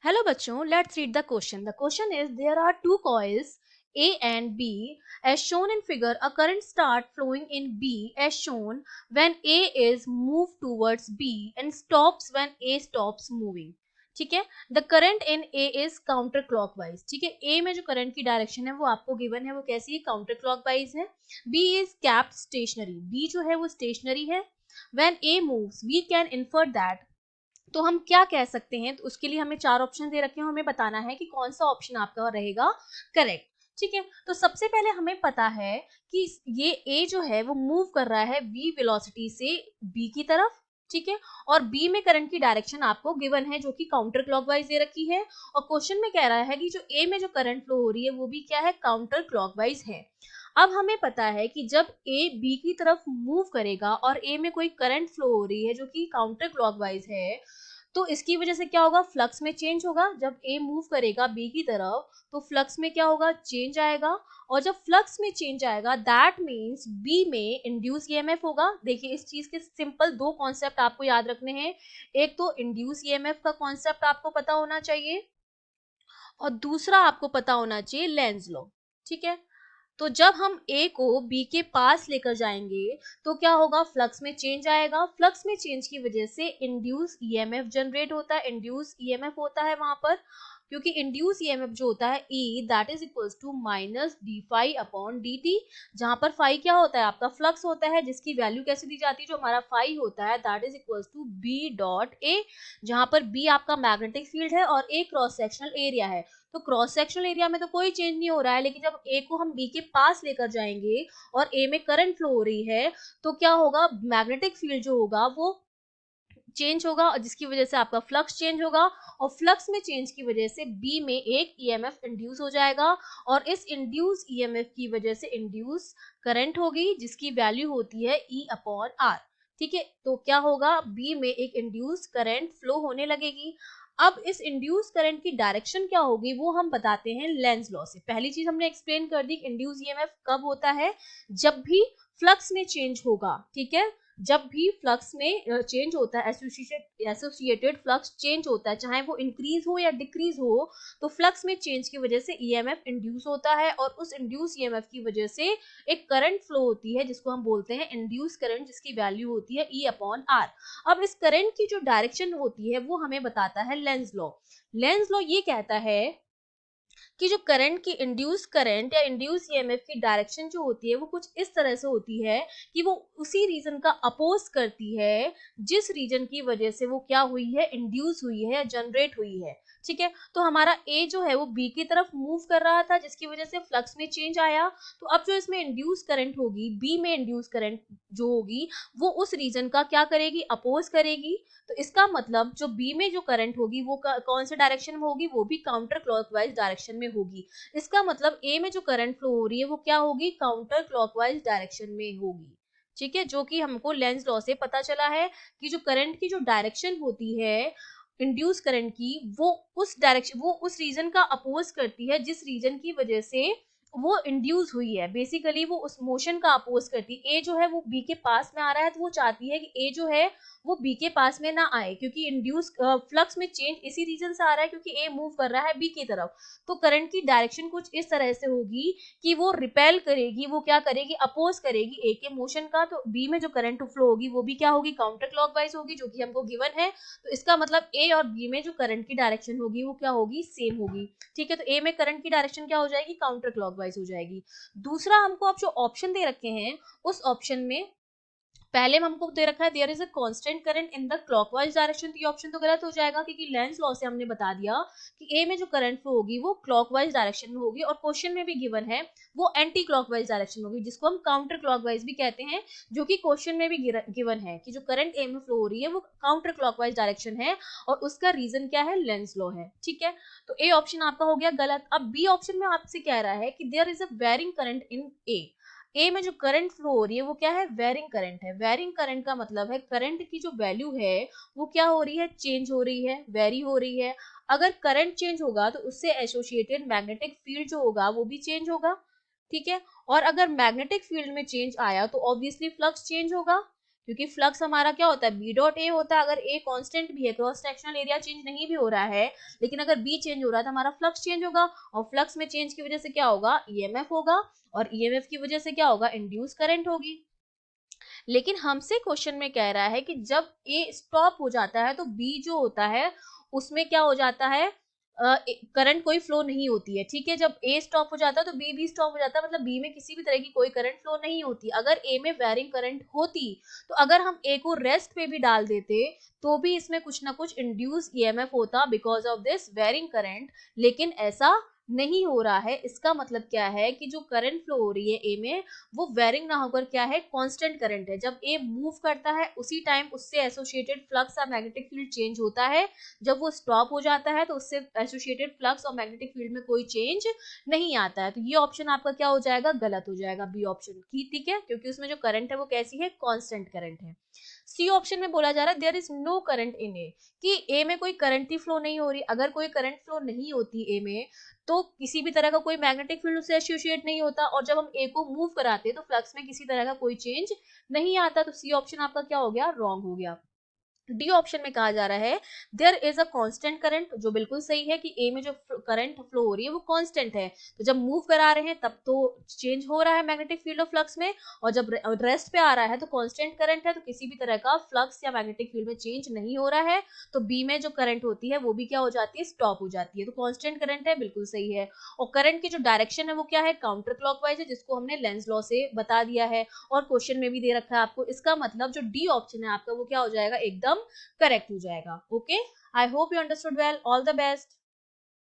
Hello बच्चों, let's read the question. The question is there are two coils A and B as shown in figure. A current start flowing in B as shown when A is moved towards B and stops when A stops moving. ठीक है. The current in A is counter clockwise. ठीक है. A में जो current की direction है वो आपको गिवन है, वो कैसी है, काउंटर क्लॉकवाइज है. B is kept stationary. B जो है वो स्टेशनरी है. When A moves, we can infer that. तो हम क्या कह सकते हैं, तो उसके लिए हमें चार ऑप्शन दे रखे हैं, हमें बताना है कि कौन सा ऑप्शन आपका रहेगा करेक्ट. ठीक है. तो सबसे पहले हमें पता है कि ये ए जो है वो मूव कर रहा है v वेलोसिटी से b की तरफ. ठीक है. और b में करंट की डायरेक्शन आपको गिवन है जो कि काउंटर क्लॉकवाइज दे रखी है. और क्वेश्चन में कह रहा है कि जो a में जो करंट फ्लो हो रही है वो भी क्या है, काउंटर क्लॉकवाइज है. अब हमें पता है कि जब a b की तरफ मूव करेगा और a में कोई करंट फ्लो हो रही है जो कि काउंटर क्लॉकवाइज है, तो इसकी वजह से क्या होगा, फ्लक्स में चेंज होगा. जब ए मूव करेगा बी की तरफ तो फ्लक्स में क्या होगा, चेंज आएगा. और जब फ्लक्स में चेंज आएगा दैट मींस बी में इंड्यूस ईएमएफ होगा. देखिए इस चीज के सिंपल दो कॉन्सेप्ट आपको याद रखने हैं. एक तो इंड्यूस ईएमएफ का कॉन्सेप्ट आपको पता होना चाहिए और दूसरा आपको पता होना चाहिए लेंज लॉ. ठीक है. तो जब हम ए को बी के पास लेकर जाएंगे तो क्या होगा, फ्लक्स में चेंज आएगा. फ्लक्स में चेंज की वजह से इंड्यूस ईएमएफ जनरेट होता है, इंड्यूस ईएमएफ होता है वहां पर, क्योंकि इंड्यूस ईएमएफ जो होता है E that is equals to minus D phi upon D T, जहां पर फाई क्या होता है, आपका फ्लक्स होता है, जिसकी वैल्यू कैसे दी जाती है, जो हमारा फाई होता है that is equals to B dot A, जहां पर बी आपका मैग्नेटिक फील्ड है और ए क्रॉस सेक्शनल एरिया है. तो क्रॉस सेक्शनल एरिया में तो कोई चेंज नहीं हो रहा है, लेकिन जब ए को हम बी के पास लेकर जाएंगे और ए में करंट फ्लो हो रही है तो क्या होगा, मैग्नेटिक फील्ड जो होगा वो चेंज होगा और जिसकी वजह से आपका फ्लक्स चेंज होगा. और फ्लक्स में चेंज की वजह से बी में एक ईएमएफ इंड्यूस हो जाएगा और इस इंड्यूस ईएमएफ की वजह से इंड्यूस करंट होगी जिसकी वैल्यू होती है ई अपॉन आर. ठीक है. तो क्या होगा, बी में एक इंड्यूस करंट फ्लो होने लगेगी. अब इस इंड्यूस करंट की डायरेक्शन क्या होगी वो हम बताते हैं लेंज लॉ से. पहली चीज हमने एक्सप्लेन कर दी, इंड्यूस ईएमएफ कब होता है, जब भी फ्लक्स में चेंज होगा. ठीक है. जब भी फ्लक्स में चेंज होता है, एसोसिएटेड फ्लक्स चेंज होता है, चाहे वो इंक्रीज हो या डिक्रीज हो, तो फ्लक्स में चेंज की वजह से ईएमएफ इंड्यूस होता है और उस इंड्यूस ईएमएफ की वजह से एक करंट फ्लो होती है जिसको हम बोलते हैं इंड्यूस करंट, जिसकी वैल्यू होती है ई अपॉन आर. अब इस करंट की जो डायरेक्शन होती है वो हमें बताता है लेंज लॉ. लेंज लॉ ये कहता है कि जो करंट की इंड्यूस करंट या इंड्यूस ईएमएफ की डायरेक्शन जो होती है वो कुछ इस तरह से होती है कि वो उसी रीजन का अपोज करती है जिस रीजन की वजह से वो क्या हुई है, इंड्यूस हुई है या जनरेट हुई है. ठीक है. तो हमारा ए जो है वो बी की तरफ मूव कर रहा था जिसकी वजह से फ्लक्स में चेंज आया. तो अब जो इसमें इंड्यूस करंट होगी, बी में इंड्यूस करंट जो होगी वो उस रीजन का क्या करेगी, अपोज करेगी. तो इसका मतलब जो बी में जो करंट होगी वो कौन से डायरेक्शन में होगी, वो भी काउंटर क्लॉकवाइज डायरेक्शन में होगी. इसका मतलब ए में जो करंट फ्लो हो रही है वो क्या होगी, काउंटर क्लॉकवाइज डायरेक्शन में होगी. ठीक है. जो कि हमको लेंज लॉ से पता चला है कि जो करंट की जो डायरेक्शन होती है इंड्यूस करंट की, वो उस रीजन का अपोज करती है जिस रीजन की वजह से वो इंड्यूस हुई है. बेसिकली वो उस मोशन का अपोज करती है. ए जो है वो बी के पास में आ रहा है तो वो चाहती है कि ए जो है वो बी के पास में ना आए, क्योंकि इंड्यूस फ्लक्स में चेंज इसी रीजन से आ रहा है क्योंकि ए मूव कर रहा है बी की तरफ. तो करंट की डायरेक्शन कुछ इस तरह से होगी कि वो रिपेल करेगी, वो क्या करेगी, अपोज करेगी ए के मोशन का. तो बी में जो करंट फ्लो होगी वो भी क्या होगी, काउंटर क्लॉकवाइज होगी, जो कि हमको गिवन है. तो इसका मतलब ए और बी में जो करंट की डायरेक्शन होगी वो क्या होगी, सेम होगी. ठीक है. तो ए में करंट की डायरेक्शन क्या हो जाएगी, काउंटर क्लॉकवाइज हो जाएगी. दूसरा हमको अब जो ऑप्शन दे रखे हैं उस ऑप्शन में पहले में हमको दे रखा है there is a constant current in the clockwise direction. तो ये ऑप्शन तो गलत हो जाएगा क्योंकि लेंज लॉ से हमने बता दिया कि ए में जो करंट फ्लो होगी वो क्लॉकवाइज डायरेक्शन में होगी और क्वेश्चन में भी गिवन है वो एंटी क्लॉकवाइज डायरेक्शन में होगी, जिसको हम काउंटर क्लॉकवाइज भी कहते हैं, जो कि क्वेश्चन में भी गिवन है कि जो करंट ए में फ्लो हो रही है वो काउंटर क्लॉकवाइज डायरेक्शन है और उसका रीजन क्या है, लेंज लॉ है. ठीक है. तो ए ऑप्शन आपका हो गया गलत. अब बी ऑप्शन में आपसे कह रहा है कि there is a varying current in A में जो करंट फ्लो हो रही है वो क्या है, वेरिंग करंट है. वेरिंग करंट का मतलब है करंट की जो वैल्यू है वो क्या हो रही है, चेंज हो रही है, वेरी हो रही है. अगर करंट चेंज होगा तो उससे एसोसिएटेड मैग्नेटिक फील्ड जो होगा वो भी चेंज होगा. ठीक है. और अगर मैग्नेटिक फील्ड में चेंज आया तो ऑब्वियसली फ्लक्स चेंज होगा. क्योंकि फ्लक्स हमारा क्या होता है, बी डॉट ए होता है। अगर ए कांस्टेंट भी है, क्रॉस सेक्शनल एरिया चेंज नहीं भी हो रहा है, लेकिन अगर बी चेंज हो रहा है तो हमारा फ्लक्स चेंज होगा, और फ्लक्स में चेंज की वजह से क्या होगा, ईएमएफ होगा, और ईएमएफ की वजह से क्या होगा, इंड्यूस करंट होगी। लेकिन हमसे क्वेश्चन में कह रहा है कि जब ए स्टॉप हो जाता है तो बी जो होता है उसमें क्या हो जाता है, करंट कोई फ्लो नहीं होती है, ठीक है। जब ए स्टॉप हो जाता है तो बी भी स्टॉप हो जाता है, मतलब बी में किसी भी तरह की कोई करंट फ्लो नहीं होती। अगर ए में वेरिंग करंट होती तो अगर हम ए को रेस्ट पे भी डाल देते तो भी इसमें कुछ ना कुछ इंड्यूस ईएमएफ होता because of this varying current, लेकिन ऐसा नहीं हो रहा है। इसका मतलब क्या है कि जो करंट फ्लो हो रही है ए में वो वेरिंग ना होकर क्या है, कांस्टेंट करंट है। जब ए मूव करता है उसी टाइम उससे एसोसिएटेड फ्लक्स या मैग्नेटिक फील्ड चेंज होता है, जब वो स्टॉप हो जाता है तो उससे एसोसिएटेड फ्लक्स और मैग्नेटिक फील्ड में कोई चेंज नहीं आता है। तो ये ऑप्शन आपका क्या हो जाएगा, गलत हो जाएगा, बी ऑप्शन की, ठीक है, क्योंकि उसमें जो करंट है वो कैसी है, कांस्टेंट करंट है। सी ऑप्शन में बोला जा रहा है there is no current in A, कि ए में कोई करंट ही फ्लो नहीं हो रही। अगर कोई करंट फ्लो नहीं होती ए में तो किसी भी तरह का कोई मैग्नेटिक फील्ड उससे एसोसिएट नहीं होता, और जब हम ए को मूव कराते हैं तो फ्लक्स में किसी तरह का कोई चेंज नहीं आता। तो सी ऑप्शन आपका क्या हो गया, रॉन्ग हो गया। डी ऑप्शन में कहा जा रहा है there is a constant current, जो बिल्कुल सही है कि ए में जो करंट फ्लो हो रही है वो कांस्टेंट है। तो जब मूव करा रहे हैं तब तो चेंज हो रहा है मैग्नेटिक फील्ड ऑफ फ्लक्स में, और जब रेस्ट पे आ रहा है तो कांस्टेंट करंट है, तो किसी भी तरह का फ्लक्स या मैग्नेटिक फील्ड में चेंज नहीं हो रहा है। तो बी में जो करंट होती है वो भी क्या हो जाती है, स्टॉप हो जाती है। तो कांस्टेंट करंट है, बिल्कुल सही है। और करंट की जो डायरेक्शन है वो क्या है, काउंटर क्लॉकवाइज है, जिसको हमने लेंज लॉ से बता दिया है, और क्वेश्चन में भी दे रखा है आपको। इसका मतलब जो डी ऑप्शन है आपका वो क्या हो जाएगा, एकदम करेक्ट हो जाएगा। Okay, I hope you understood well, all the best.